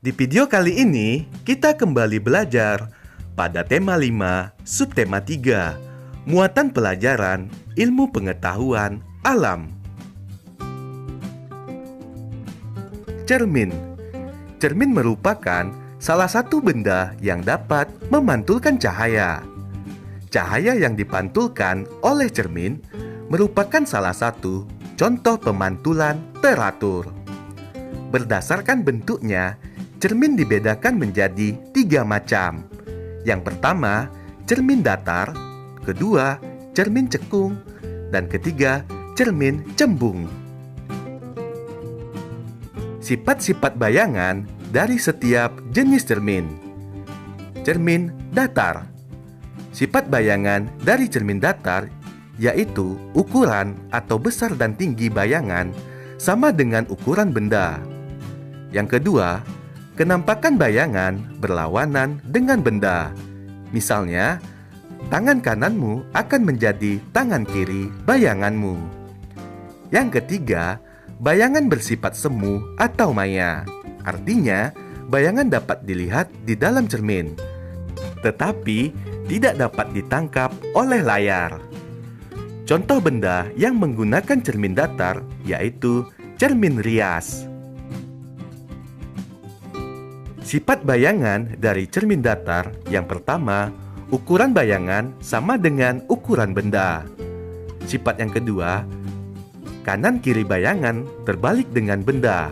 Di video kali ini, kita kembali belajar pada tema 5, subtema 3, muatan pelajaran ilmu pengetahuan alam. Cermin. Cermin merupakan salah satu benda yang dapat memantulkan cahaya. Cahaya yang dipantulkan oleh cermin merupakan salah satu contoh pemantulan teratur. Berdasarkan bentuknya, cermin dibedakan menjadi 3 macam. Yang pertama, cermin datar, kedua, cermin cekung, dan ketiga, cermin cembung. Sifat-sifat bayangan dari setiap jenis cermin. Cermin datar. Sifat bayangan dari cermin datar yaitu ukuran atau besar dan tinggi bayangan sama dengan ukuran benda. Yang kedua, kenampakan bayangan berlawanan dengan benda. Misalnya, tangan kananmu akan menjadi tangan kiri bayanganmu. Yang ketiga, bayangan bersifat semu atau maya. Artinya, bayangan dapat dilihat di dalam cermin, tetapi tidak dapat ditangkap oleh layar. Contoh benda yang menggunakan cermin datar yaitu cermin rias. Sifat bayangan dari cermin datar yang pertama, ukuran bayangan sama dengan ukuran benda. Sifat yang kedua, kanan kiri bayangan terbalik dengan benda.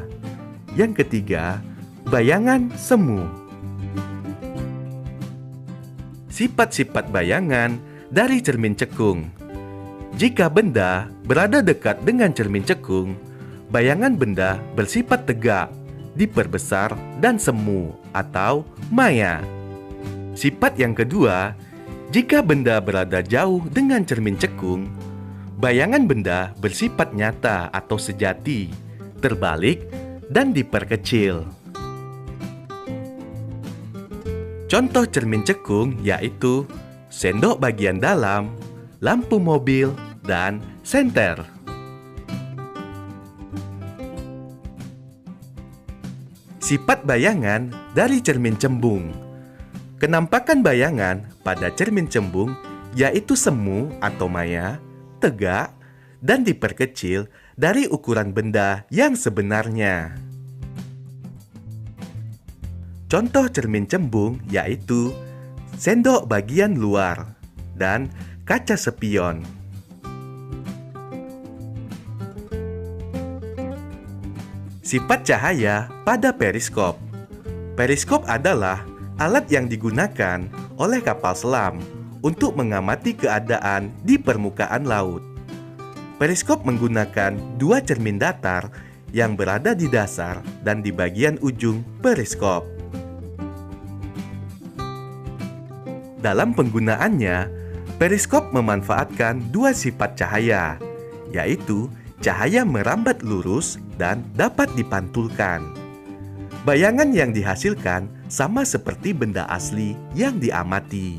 Yang ketiga, bayangan semu. Sifat-sifat bayangan dari cermin cekung. Jika benda berada dekat dengan cermin cekung, bayangan benda bersifat tegak, diperbesar dan semu atau maya. Sifat yang kedua, jika benda berada jauh dengan cermin cekung, bayangan benda bersifat nyata atau sejati, terbalik dan diperkecil. Contoh cermin cekung yaitu sendok bagian dalam, lampu mobil, dan senter. Sifat bayangan dari cermin cembung. Kenampakan bayangan pada cermin cembung yaitu semu atau maya, tegak, dan diperkecil dari ukuran benda yang sebenarnya. Contoh cermin cembung yaitu sendok bagian luar dan kaca spion. Sifat cahaya pada periskop. Periskop adalah alat yang digunakan oleh kapal selam untuk mengamati keadaan di permukaan laut. Periskop menggunakan 2 cermin datar yang berada di dasar dan di bagian ujung periskop. Dalam penggunaannya, periskop memanfaatkan 2 sifat cahaya, yaitu cahaya merambat lurus dan dapat dipantulkan. Bayangan yang dihasilkan sama seperti benda asli yang diamati.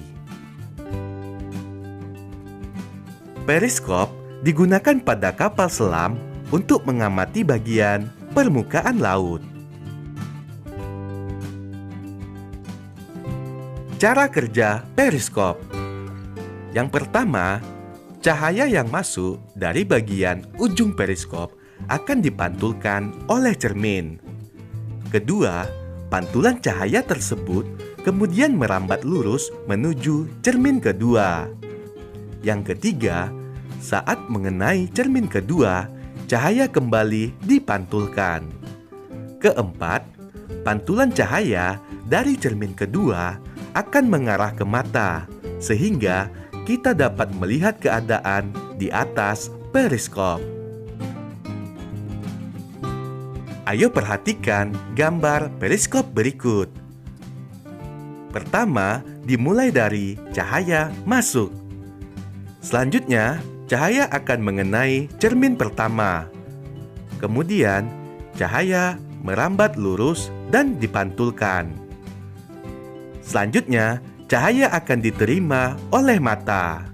Periskop digunakan pada kapal selam untuk mengamati bagian permukaan laut. Cara kerja periskop. Yang pertama, cahaya yang masuk dari bagian ujung periskop akan dipantulkan oleh cermin. Kedua, pantulan cahaya tersebut kemudian merambat lurus menuju cermin kedua. Yang ketiga, saat mengenai cermin kedua, cahaya kembali dipantulkan. Keempat, pantulan cahaya dari cermin kedua akan mengarah ke mata, sehingga kita dapat melihat keadaan di atas periskop. Ayo perhatikan gambar periskop berikut. Pertama, dimulai dari cahaya masuk. Selanjutnya, cahaya akan mengenai cermin pertama. Kemudian, cahaya merambat lurus dan dipantulkan. Selanjutnya, cahaya akan diterima oleh mata.